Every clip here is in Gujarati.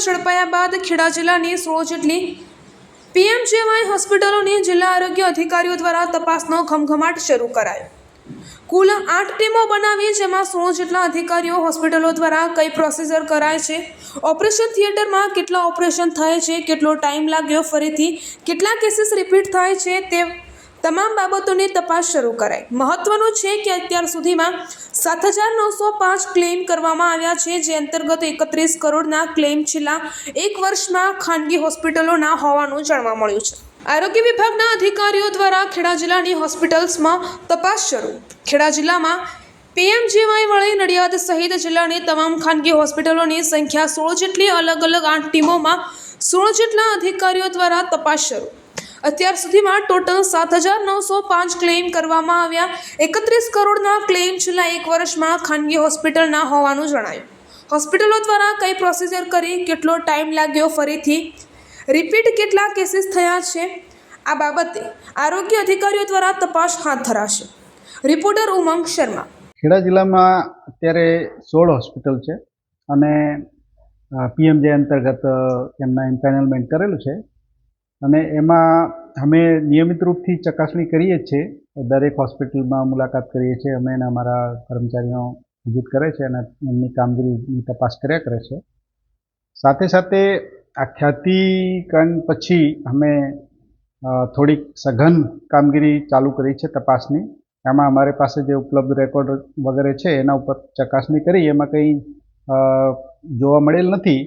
ઝડપાયા બાદ ખેડા જિલ્લાની 16 જેટલી પીએમજેવાય હોસ્પિટલોની જિલ્લા આરોગ્ય અધિકારીઓ દ્વારા તપાસનો ઘમઘમાટ શરૂ કરાયો। કુલ 8 ટીમો બનાવી, જેમાં 16 જેટલા અધિકારીઓ હોસ્પિટલો દ્વારા કઈ પ્રોસિજર કરાય છે, ઓપરેશન થિયેટરમાં કેટલા ઓપરેશન થાય છે, કેટલો ટાઈમ લાગ્યો, ફરીથી કેટલા કેસીસ રિપીટ થાય છે, તે તમામ બાબતોની તપાસ શરૂ કરાઈ। મહત્વનું છે કે અત્યાર સુધીમાં 7,905 ક્લેમ કરવામાં આવ્યા છે, જે અંતર્ગત 31 કરોડના ક્લેમ છેલ્લા એક વર્ષમાં ખાનગી હોસ્પિટલોના હોવાનું જાણવા મળ્યું છે। આરોગ્ય વિભાગના અધિકારીઓ દ્વારા ખેડા જિલ્લાની હોસ્પિટલ્સમાં તપાસ શરૂ। ખેડા જિલ્લામાં પીએમજેવાય વળી નડિયાદ સહિત જિલ્લાની તમામ ખાનગી હોસ્પિટલોની સંખ્યા 16 જેટલી અલગ અલગ 8 ટીમોમાં 16 જેટલા અધિકારીઓ દ્વારા તપાસ શરૂ। અત્યાર સુધીમાં ટોટલ 7,905 ક્લેમ કરવામાં આવ્યા। 31 કરોડના ક્લેમ છેલ્લા એક વર્ષમાં ખાનગી હોસ્પિટલના હોવાનું જણાયું। હોસ્પિટલો દ્વારા કઈ પ્રોસિજર કરી, કેટલો ટાઈમ લાગ્યો, ફરીથી રિપીટ કેટલા કેસીસ થયા છે, આ બાબતે આરોગ્ય અધિકારીઓ દ્વારા તપાસ હાથ ધરાશે। રિપોર્ટર ઉમંગ શર્મા। ખેડા જિલ્લામાં અત્યારે 16 હોસ્પિટલ છે અને પીએમજે અંતર્ગત એમના એમ્પેનલમેન્ટ કરેલું છે અને એમાં અમે નિયમિત રૂપથી ચકાસણી કરીએ છીએ। દરેક હોસ્પિટલમાં મુલાકાત કરીએ છીએ અમે અને અમારા કર્મચારીઓ વિઝિટ કરે છે અને એમની કામગીરીની તપાસ કર્યા કરે છે। સાથે સાથે આ ખ્યાતિકાંડ પછી અમે થોડીક સઘન કામગીરી ચાલુ કરી છે તપાસની। એમાં અમારી પાસે જે ઉપલબ્ધ રેકોર્ડ વગેરે છે એના ઉપર ચકાસણી કરી, એમાં કંઈ જોવા મળેલ નથી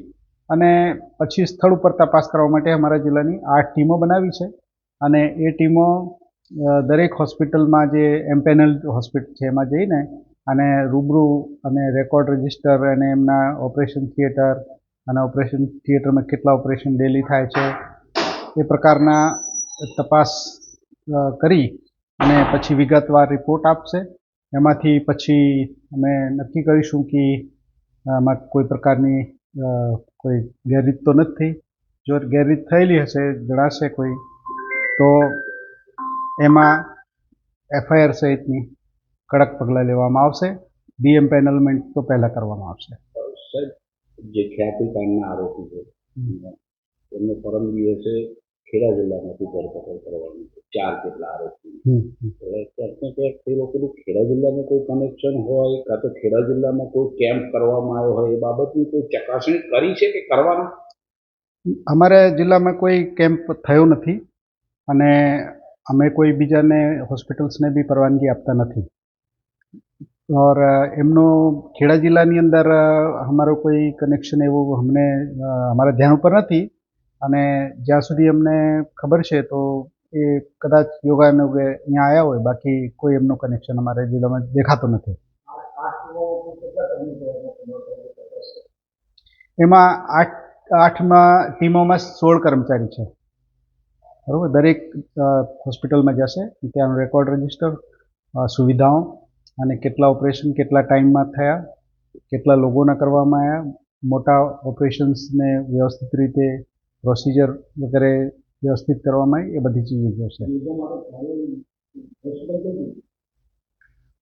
અને પછી સ્થળ ઉપર તપાસ કરવા માટે અમારા જિલ્લાની 8 ટીમો બનાવી છે અને એ ટીમો દરેક હોસ્પિટલમાં જે એમ્પેનલ હોસ્પિટલ છે એમાં જઈને અને રૂબરૂ અને રેકોર્ડ રજિસ્ટર અને એમના ઓપરેશન થિયેટર અને ઓપરેશન થિયેટરમાં કેટલા ઓપરેશન ડેલી થાય છે એ પ્રકારના તપાસ કરી અને પછી વિગતવાર રિપોર્ટ આપશે। એમાંથી પછી અમે નક્કી કરીશું કે આમાં કોઈ પ્રકારની કોઈ ગેરરીત તો નથી। જો ગેરરીત થયેલી હશે, જણાશે કોઈ, તો એમાં એફઆઈઆર સહિતની કડક પગલાં લેવામાં આવશે। ડીએમ્પેનલમેન્ટ તો પહેલાં કરવામાં આવશે। જે ખ્યાતિકાંડના આરોપી છે એમને પરમ દિવસે ખેડા જિલ્લામાંથી ધરપકડ કરવાની છે, 4 જેટલા આરોપી। એ લોકોનું ખેડા જિલ્લામાં કોઈ કનેક્શન હોય કાં તો ખેડા જિલ્લામાં કોઈ કેમ્પ કરવામાં આવ્યો હોય, એ બાબતની કોઈ ચકાસણી કરી છે કે કરવાનું? અમારા જિલ્લામાં કોઈ કેમ્પ થયો નથી અને અમે કોઈ બીજાને હોસ્પિટલ્સને બી પરવાનગી આપતા નથી और એમનો ખેડા જિલ્લાની અંદર અમારો કોઈ કનેક્શન એવું અમને અમારા ધ્યાન ઉપર નથી અને જ્યાં સુધી અમને ખબર છે તો એ કદાચ યોગાનુગે અહીંયા આવ્યા હોય, બાકી કોઈ એમનું કનેક્શન અમારા જિલ્લામાં દેખાતો નથી। એમાં 8 ટીમોમાં 16 કર્મચારી છે, બરાબર। દરેક હોસ્પિટલમાં જશે, ત્યાંનું રેકોર્ડ રજિસ્ટર, સુવિધાઓ અને કેટલા ઓપરેશન કેટલા ટાઈમમાં થયા, કેટલા લોકોના કરવામાં આવ્યા, મોટા ઓપરેશન્સને વ્યવસ્થિત રીતે પ્રોસિજર વગેરે વ્યવસ્થિત કરવામાં આવી, એ બધી ચીજો જોશે।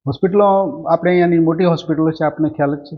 હોસ્પિટલો આપણે અહીંયાની મોટી હોસ્પિટલો છે, આપને ખ્યાલ જ છે।